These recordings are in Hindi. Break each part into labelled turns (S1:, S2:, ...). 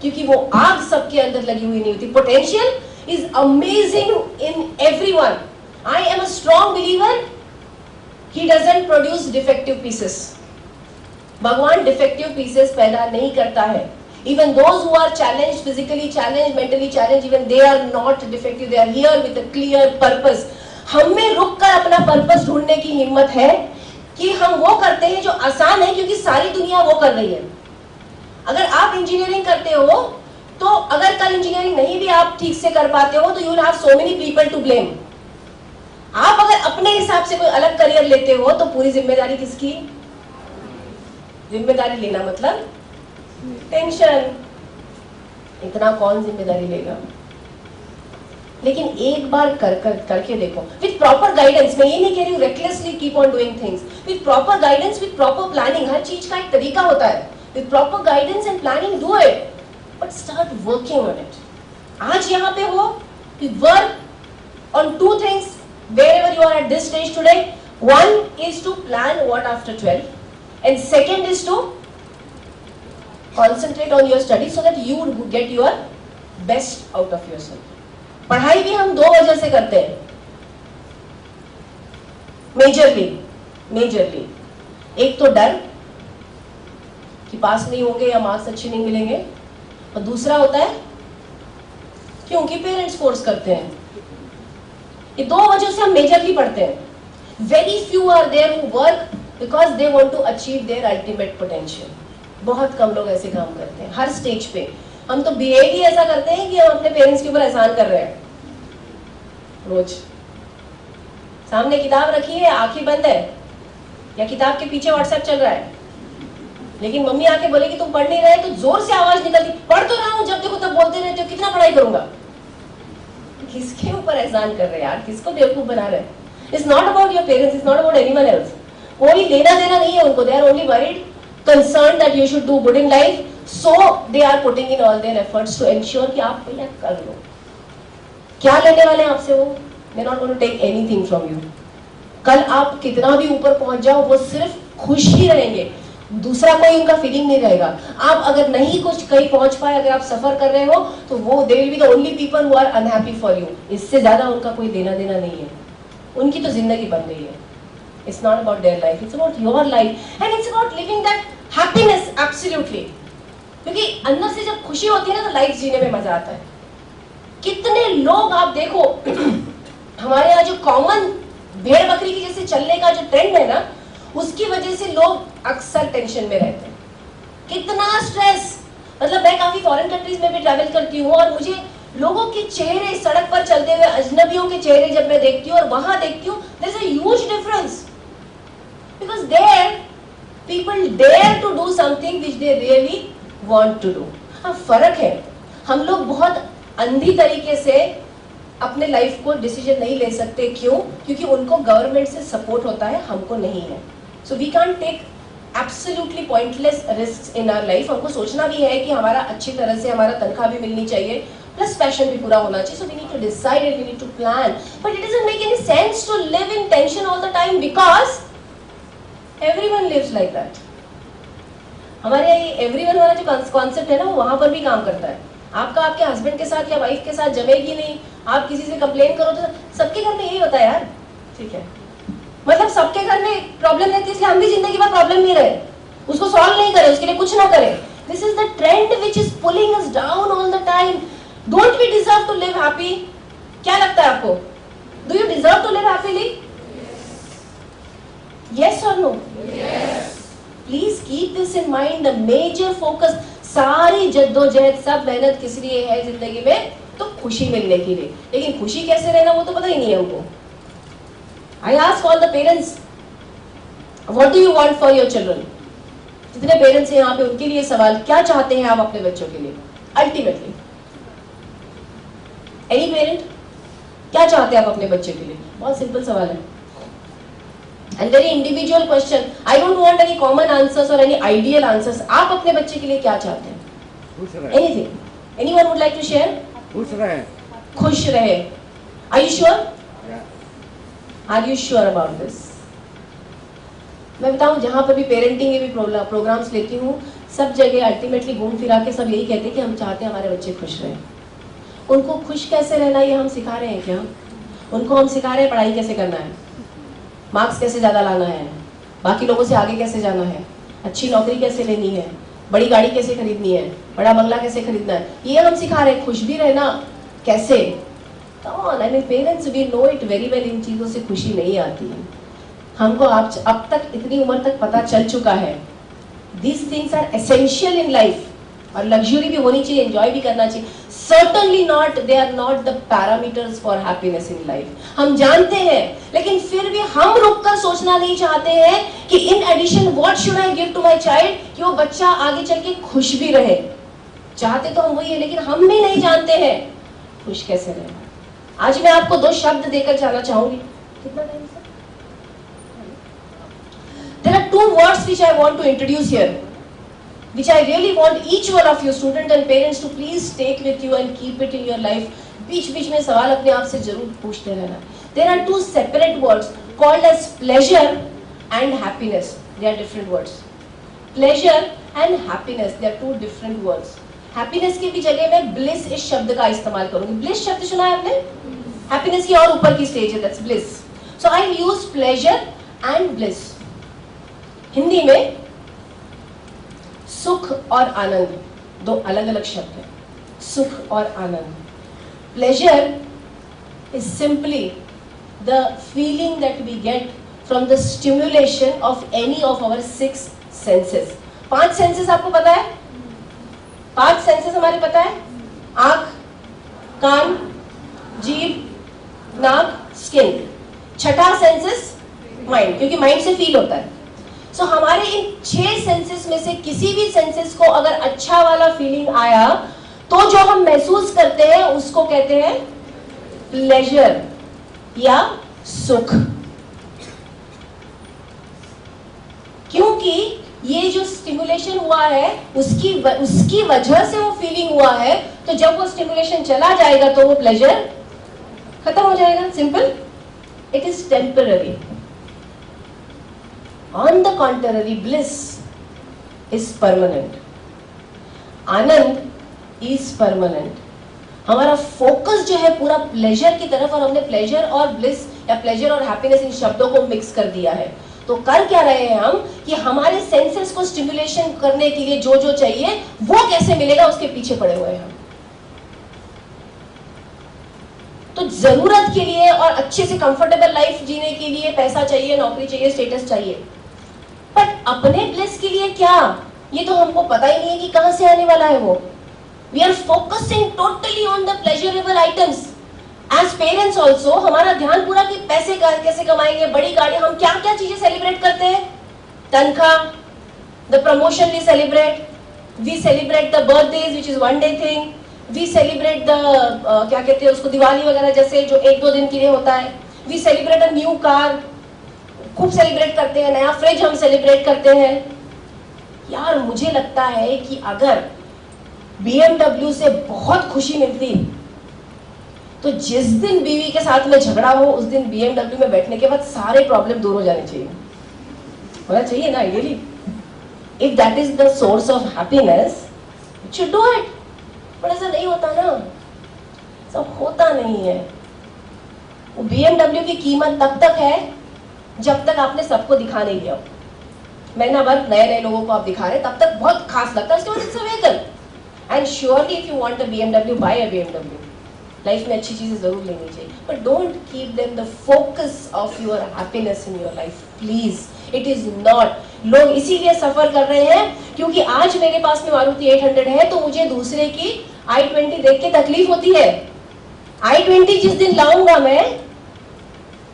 S1: क्योंकि वो आग सबके अंदर लगी हुई नहीं होती. Potential is amazing in everyone. I am a strong believer, he doesn't produce defective pieces. भगवान डिफेक्टिव पीसेस पैदा नहीं करता है. Even those who are challenged, physically challenged, mentally challenged, even they are not defective. They are here with a clear purpose. हम में रुक कर अपना पर्पस ढूंढने की हिम्मत है कि हम वो करते हैं जो आसान है, क्योंकि सारी दुनिया वो कर रही है. अगर आप इंजीनियरिंग करते हो तो अगर कल इंजीनियरिंग नहीं भी आप ठीक से कर पाते हो तो you will have so many people to blame. आप अगर अपने हिसाब से कोई अलग करियर लेते हो तो पूरी जिम्मेदारी किसकी? जिम्मेदारी लेना मतलब टेंशन. इतना कौन जिम्मेदारी लेगा? लेकिन एक बार करके देखो विथ प्रॉपर गाइडेंस. मैं ये नहीं कह रही हूँ recklessly keep on doing things. With proper guidance, with proper planning. हर चीज का एक तरीका होता है. With proper guidance and planning do it, but start working on it. आज यहाँ पे हो, work on two things wherever you are at this stage today. One is to plan what after 12 and second is to concentrate on your studies so that you get your best out of yourself. पढ़ाई भी हम दो वजह से करते हैं मेजरली. एक तो डर कि पास नहीं होंगे या मार्क्स अच्छे नहीं मिलेंगे, और दूसरा होता है क्योंकि पेरेंट्स फोर्स करते हैं. ये दो वजह से हम मेजरली पढ़ते हैं. Very few are there who work because they want to achieve their ultimate potential. बहुत कम लोग ऐसे काम करते हैं हर स्टेज पे. हम तो बिहेव ही ऐसा करते हैं कि हम अपने पेरेंट्स के ऊपर एहसान कर रहे हैं. रोज सामने किताब रखी है, आंखें बंद है, या किताब के पीछे व्हाट्सएप चल रहा है, लेकिन मम्मी आके बोलेगी तुम पढ़ नहीं रहे तो जोर से आवाज निकलती, पढ़ तो रहा हूं, जब देखो तब बोलते रहते हो, कितना पढ़ाई करूंगा. किसके ऊपर एहसान कर रहे हैं यार? किसको बेवकूफ बना रहे हैं? It's not about your parents, it's not about anyone else. कोई लेना देना नहीं है उनको. They are only worried, concerned that you should do good in life, so they are putting in all their efforts to ensure कि आप भैया कर लो. क्या लेने वाले हैं आपसे वो? They're not going to take anything from you. कल आप कितना भी ऊपर पहुंच जाओ, वो सिर्फ खुश ही रहेंगे, दूसरा कोई उनका फीलिंग नहीं रहेगा. आप अगर नहीं कुछ कहीं पहुंच पाए, अगर आप सफर कर रहे हो तो वो they will be the only people who are unhappy for you. इससे ज्यादा उनका कोई देना देना नहीं है. उनकी तो जिंदगी बन गई है. It's not about their life, it's about your life, and it's about living that happiness absolutely. क्योंकि अंदर से जब खुशी होती है ना तो लाइफ जीने में मजा आता है. कितने लोग आप देखो हमारे यहाँ जो कॉमन भेड़ बकरी की जैसे चलने का जो ट्रेंड है ना, उसकी वजह से लोग अक्सर टेंशन में रहते हैं. कितना स्ट्रेस. मतलब मैं काफी फॉरेन कंट्रीज में भी ट्रैवल करती हूँ और मुझे लोगों के चेहरे, सड़क पर चलते हुए अजनबियों के चेहरे जब मैं देखती हूँ और वहां देखती हूँ, there is a huge difference. Because there people dare to do something which they really want to do. हाँ, फर्क है. हम लोग बहुत अंधी तरीके से अपने लाइफ को डिसीजन नहीं ले सकते. क्यों? क्योंकि उनको गवर्नमेंट से सपोर्ट होता है, हमको नहीं है. So we can't take absolutely pointless risks in our life. हमको सोचना भी है कि हमारा अच्छी तरह से हमारा तनख्वाह भी मिलनी चाहिए, प्लस पैशन भी पूरा होना चाहिए. So we need to decide and we need to plan. But it doesn't make any sense to live in tension all the time because everyone lives like that. हमारे ये everyone वाला जो कॉन्सेप्ट है ना, वो वहां पर भी काम करता है. आपका आपके हस्बैंड के साथ या वाइफ के साथ जमेगी नहीं. आप किसी से कंप्लेन करो तो सबके घर में यही होता है यार. ठीक है, मतलब सबके घर में प्रॉब्लम रहती है, इसलिए हम भी जिंदगी में प्रॉब्लम नहीं रहे, उसको सॉल्व नहीं करें, उसके लिए कुछ ना करें. This is the trend which is pulling us down all the time. Don't we deserve to live happy? क्या लगता है आपको? Do you deserve to live happily? Yes or no? Yes. Please keep this in mind. The major focus, सारी जद्दोजहद, सब मेहनत किस लिए है जिंदगी में? तो खुशी मिलने के लिए. लेकिन खुशी कैसे रहना वो तो पता ही नहीं है हमको. I ask all the parents, what do you want for your children? जितने पेरेंट्स हैं यहाँ पे, उनके लिए सवाल, क्या चाहते हैं आप अपने बच्चों के लिए? Ultimately, any parent, क्या चाहते हैं आप अपने बच्चे के लिए? बहुत सिंपल सवाल है. And very individual question. I don't want any common answers or any ideal answers. आप अपने बच्चे के लिए क्या चाहते हैं? Anything. Anyone would like to share? खुश रहे. खुश रहे. Are you sure? Yeah. Are you sure about this? मैं बताऊं, जहाँ पर भी पेरेंटिंग के भी प्रोग्राम्स लेती हूँ, सब जगह अल्टीमेटली घूम फिरा के सब यही कहते हैं कि हम चाहते हैं हमारे बच्चे खुश रहें। उनको खुश कैसे रहना ये हम सिखा रहे हैं क्या? उनको हम सिखा रहे हैं पढ़ाई कैसे करना है, मार्क्स कैसे ज़्यादा लाना है, बाकी लोगों से आगे कैसे जाना है, अच्छी नौकरी कैसे लेनी है, बड़ी गाड़ी कैसे खरीदनी है, बड़ा बंगला कैसे खरीदना है, ये हम सिखा रहे हैं। खुश भी रहना कैसे? Come on, I mean parents we know it very well, इन चीज़ों से खुशी नहीं आती है। हमको अब तक इतनी उम्र तक पता चल चुका है these things are essential in life, और लग्जरी भी होनी चाहिए, एंजॉय भी करना चाहिए। Certainly not, they are not the parameters for happiness in life. हम जानते हैं, लेकिन फिर भी हम रुककर सोचना नहीं चाहते हैं कि in addition what should I give to my child, कि वो बच्चा आगे चल के खुश भी रहे। चाहते तो हम वही है, लेकिन हम भी नहीं जानते हैं खुश कैसे रहे। आज मैं आपको 2 शब्द देकर जाना चाहूंगी। कितना time sir? There are 2 words which I want to introduce here, which I really want each one of you student and parents to please take with you and keep it in your life. बीच बीच में सवाल अपने आप से जरूर पूछते रहना। There are 2 separate words called as pleasure and happiness. They are different words. Pleasure and happiness, they are 2 different words. Happiness की भी जगह मैं bliss इस शब्द का इस्तेमाल करूंगी। bliss शब्द सुना है आपने? Happiness की और ऊपर की स्टेज है, that's bliss. So I use pleasure and bliss. Hindi में सुख और आनंद 2 अलग अलग शब्द हैं। सुख और आनंद। Pleasure is simply the feeling that we get from the stimulation of any of our 6 senses. 5 senses आपको पता है? 5 सेंसेस हमारे पता है? आंख, कान, जीभ, नाक, स्किन। छठा सेंसेस माइंड, क्योंकि माइंड से फील होता है। सो हमारे इन 6 सेंसेस में से किसी भी सेंसेस को अगर अच्छा वाला फीलिंग आया तो जो हम महसूस करते हैं उसको कहते हैं प्लेजर या सुख। क्योंकि ये जो स्टिमुलेशन हुआ है उसकी वजह से वो फीलिंग हुआ है, तो जब वो स्टिमुलेशन चला जाएगा तो वो प्लेजर खत्म हो जाएगा। Simple, it is temporary. On the contrary, bliss is permanent. Anand is permanent. हमारा फोकस जो है पूरा प्लेजर की तरफ, और हमने प्लेजर और ब्लिस या प्लेजर और हैप्पीनेस इन शब्दों को मिक्स कर दिया है। तो कर क्या रहे हैं हम कि हमारे सेंसेस को स्टिमुलेशन करने के लिए जो जो चाहिए वो कैसे मिलेगा उसके पीछे पड़े हुए हैं हम। तो जरूरत के लिए और अच्छे से कंफर्टेबल लाइफ जीने के लिए पैसा चाहिए, नौकरी चाहिए, स्टेटस चाहिए, बट अपने ब्लिस के लिए क्या, ये तो हमको पता ही नहीं है कि कहां से आने वाला है वो। We are focusing totally on the pleasurable items. As parents also हमारा ध्यान पूरा कि पैसे कैसे कमाएंगे, बड़ी गाड़ी, हम क्या क्या चीजें सेलिब्रेट करते हैं? तनख्वाह, the promotion we celebrate the birthdays which is 1 day thing, we celebrate the क्या कहते हैं उसको, दिवाली वगैरह जैसे जो 1-2 दिन के लिए होता है। We celebrate a new car, खूब सेलिब्रेट करते हैं, नया फ्रिज हम सेलिब्रेट करते हैं। यार मुझे लगता है कि अगर BMW से बहुत खुशी मिलती तो जिस दिन बीवी के साथ में झगड़ा हो उस दिन BMW में बैठने के बाद सारे प्रॉब्लम दूर हो जाने चाहिए, होना चाहिए ना ideally. If that is the source of happiness you should do it, पर ऐसा नहीं होता ना, सब होता नहीं है। वो BMW की कीमत तब तक है जब तक आपने सबको दिखा नहीं दिया। महीना भर नए नए लोगों को आप दिखा रहे, तब तक बहुत खास लगता है, उसके बाद it's a vehicle. And surely if you want a BMW, buy a BMW। Life में अच्छी चीजें जरूर लेनी चाहिए, but don't keep them the focus of your happiness in your life please. It is not. लोग इसीलिए सफर कर रहे हैं क्योंकि आज मेरे पास में मारुति 800 है तो मुझे दूसरे की i20 देख के तकलीफ होती है। i20 जिस दिन लाऊंगा मैं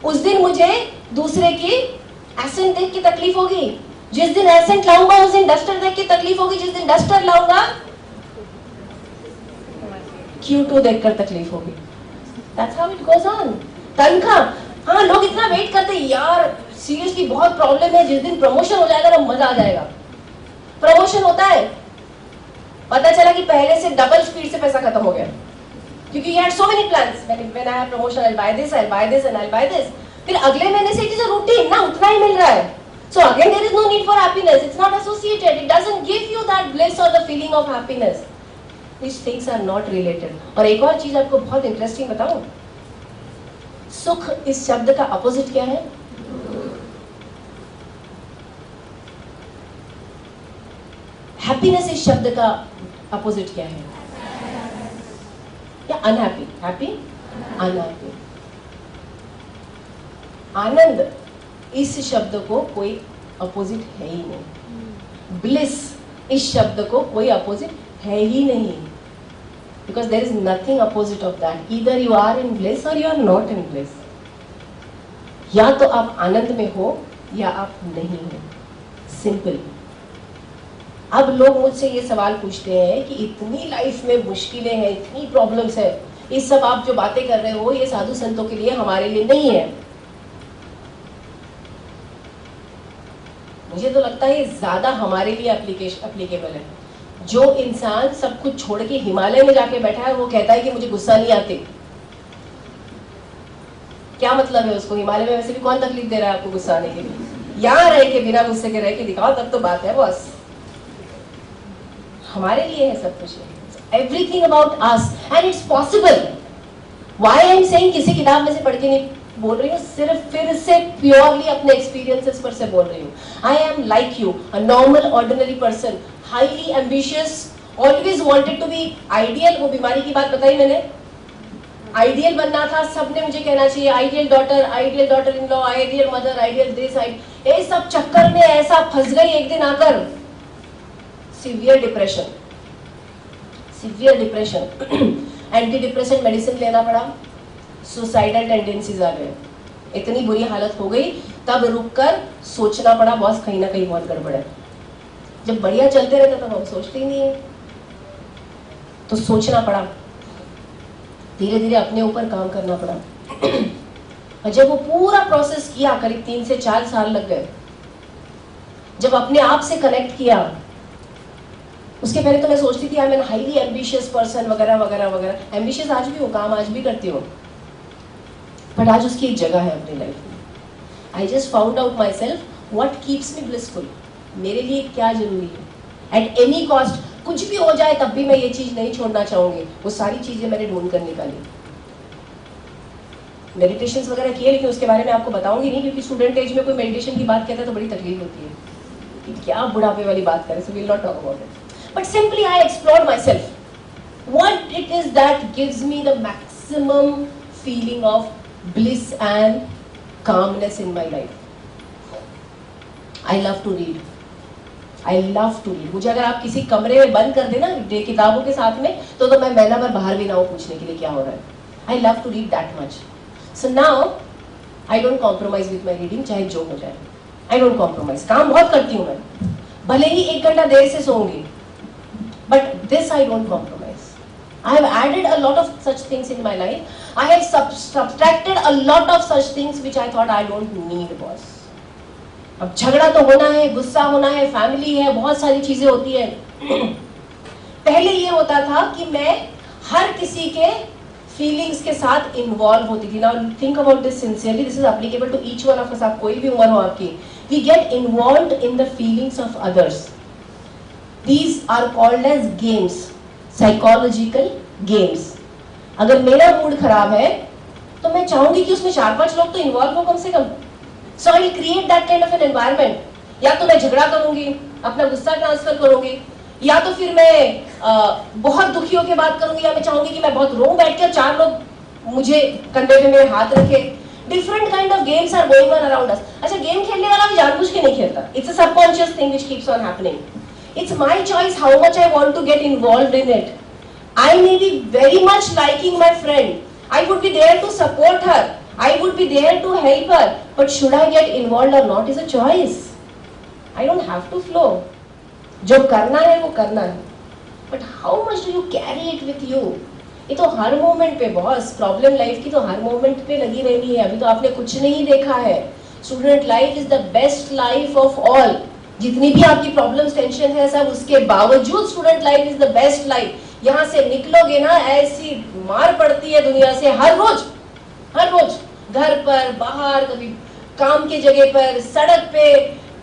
S1: उस दिन मुझे दूसरे की एसेंट देख के तकलीफ होगी, जिस दिन एसेंट लाऊंगा उस दिन डस्टर देख के तकलीफ होगी, जिस दिन डस्टर लाऊंगा Q2 देखकर तकलीफ होगी। That's how it goes on. तनख्वाह, हाँ लोग इतना वेट करते हैं यार, सीरियसली बहुत प्रॉब्लम है, जिस दिन प्रमोशन हो जाएगा ना मजा आ जाएगा। प्रमोशन होता है, पता चला कि पहले से डबल स्पीड से पैसा खत्म हो गया, क्योंकि you had so many plans. When I have promotion, I'll buy this and I'll buy this. फिर अगले महीने से इट इज अ रूटीन ना, उतना ही मिल रहा है। So again, there is no need for happiness. It's not associated. It doesn't give you that bliss or the feeling of happiness. These things are not related. और एक और चीज आपको बहुत इंटरेस्टिंग बताऊं, सुख इस शब्द का अपोजिट क्या है? हैप्पीनेस इस शब्द का अपोजिट क्या है? या अनहैप्पी? Happy, unhappy. आनंद इस शब्द को कोई अपोजिट है ही नहीं। ब्लिस इस शब्द को कोई अपोजिट है ही नहीं, because there is nothing opposite of that. Either you are in bliss or you are not in bliss. या तो आप आनंद में हो या आप नहीं हो, सिंपल। अब लोग मुझसे ये सवाल पूछते हैं कि इतनी लाइफ में मुश्किलें हैं, इतनी प्रॉब्लम्स है, ये सब आप जो बातें कर रहे हो ये साधु संतों के लिए, हमारे लिए नहीं है। मुझे तो लगता है ज्यादा हमारे लिए एप्लीकेबल है। जो इंसान सब कुछ छोड़ के हिमालय में जाके बैठा है, वो कहता है कि मुझे गुस्सा नहीं आते। क्या मतलब है उसको? हिमालय में वैसे भी कौन तकलीफ दे रहा है आपको गुस्सा आने के लिए? यहाँ रह के बिना गुस्से के रह के दिखाओ, तब तो बात है बॉस। हमारे लिए है सब कुछ, everything about us and it's possible. Why I am saying, किसी किताब में से पढ़ के नहीं बोल रही हूँ, सिर्फ फिर से प्योरली अपने एक्सपीरियंसेस पर से बोल रही हूँ। I am like you, a normal ordinary person, highly ambitious, always wanted to be ideal. वो बीमारी की बात बताई मैंने, आइडियल बनना था, सबने मुझे कहना चाहिए ideal daughter in law, ideal mother, ideal this, ये सब चक्कर में ऐसा फंस गई एक दिन आकर, severe depression anti depression medicine लेना पड़ा, सुसाइडल टेंडेंसीज आ गए, इतनी बुरी हालत हो गई, तब रुककर सोचना पड़ा बॉस कहीं ना कहीं बहुत गड़बड़ है। जब बढ़िया चलते रहते तब हम सोचते ही नहीं है, तो सोचना पड़ा, धीरे धीरे अपने ऊपर काम करना पड़ा। और जब वो पूरा प्रोसेस किया, करीब 3 से 4 साल लग गए, जब अपने आप से कनेक्ट किया। उसके पहले तो मैं सोचती थी I am an highly ambitious person वगैरह वगैरह वगैरह। एम्बिशियस आज भी हूँ, काम आज भी करती हूँ, बट आज उसकी एक जगह है अपनी लाइफ में। I just found out my self what keeps me blissful, मेरे लिए क्या जरूरी है। एट एनी कॉस्ट, कुछ भी हो जाए तब भी मैं ये चीज नहीं छोड़ना चाहूंगी। वो सारी चीजें मैंने ढूंढ कर निकाली, मेडिटेशंस वगैरह किए, लेकिन उसके बारे में आपको बताऊंगी नहीं, क्योंकि स्टूडेंट एज में कोई मेडिटेशन की बात कहता है तो बड़ी तकलीफ होती है कि क्या बुढ़ापे वाली बात करें, so we will not talk about it. But simply I explored myself. What it is that gives me the maximum feeling of bliss and calmness in my life. I love to read. I love to read. मुझे अगर आप किसी कमरे में बंद कर देना किताबों के साथ में, तो मैं महीना भर बाहर भी ना हो पूछने के लिए क्या हो रहा है। I love to read that much. So now I don't compromise with my reading, चाहे जो हो जाए। I don't compromise. काम बहुत करती हूँ मैं, भले ही 1 घंटा देर से सोऊंगी, but this I don't compromise. I have added a lot of such things in my life. I have subtracted a lot of such things which I thought I don't need, boss. अब झगड़ा तो होना है, गुस्सा होना है, फैमिली है, बहुत सारी चीजें होती है। पहले ये होता था कि मैं हर किसी के फीलिंग्स के साथ इन्वॉल्व होती थी। Now think about this sincerely, this is applicable to each one of us. आप कोई भी उम्र हो आपकी, we get involved in the feelings of others. These are called as games, psychological games. अगर मेरा मूड खराब है तो मैं चाहूंगी कि उसमें 4-5 लोग तो इन्वॉल्व हो कम से कम। So I will create that kind of an environment. या तो मैं झगड़ा करूंगी, अपना गुस्सा ट्रांसफर करूंगी, या तो फिर मैं बहुत दुखी होकर बात करूंगी, या मैं चाहूंगी कि मैं बहुत रो बैठ के 4 लोग मुझे कंधे पे मेरे हाथ रखे। Different kind of games are going on around us. अच्छा, गेम खेलने वाला भी जानबूझ के नहीं खेलता। It's a subconscious thing which keeps on happening. It's my choice how much I want to get involved in it. I may be very much liking my friend. I would be there to support her. I would be there to help her. But should I get involved or not is a choice. I don't have to flow. जो करना है वो करना है. But how much do you carry it with you? ये तो हर मोमेंट पे बॉस, प्रॉब्लम लाइफ की तो हर मोमेंट पे लगी रहनी है। अभी तो आपने कुछ नहीं देखा है। Student life is the best life of all. जितनी भी आपकी प्रॉब्लम्स, टेंशन है सब, उसके बावजूद student life is the best life. यहाँ से निकलोगे ना, ऐसी मार पड़ती है दुनिया से हर रोज, घर पर, बाहर, कभी काम की जगह पर, सड़क पे,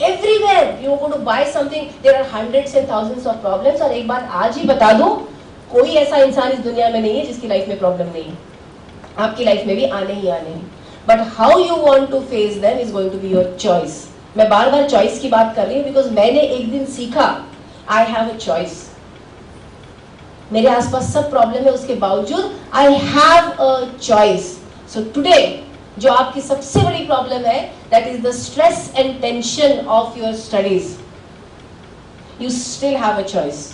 S1: everywhere you go to buy something, there are hundreds and thousands of problems. और एक बात आज ही बता दूं, कोई ऐसा इंसान इस दुनिया में नहीं है जिसकी लाइफ में प्रॉब्लम नहीं है, आपकी लाइफ में भी आने ही आने हैं। But how you want to face them is going to be your choice. मैं बार बार चॉइस की बात कर रही हूँ बिकॉज मैंने एक दिन सीखा, आई हैव अ चॉइस। मेरे आसपास सब प्रॉब्लम है, उसके बावजूद I have a choice. So today जो आपकी सबसे बड़ी प्रॉब्लम है, that is the stress and tension of your studies, you still have a choice.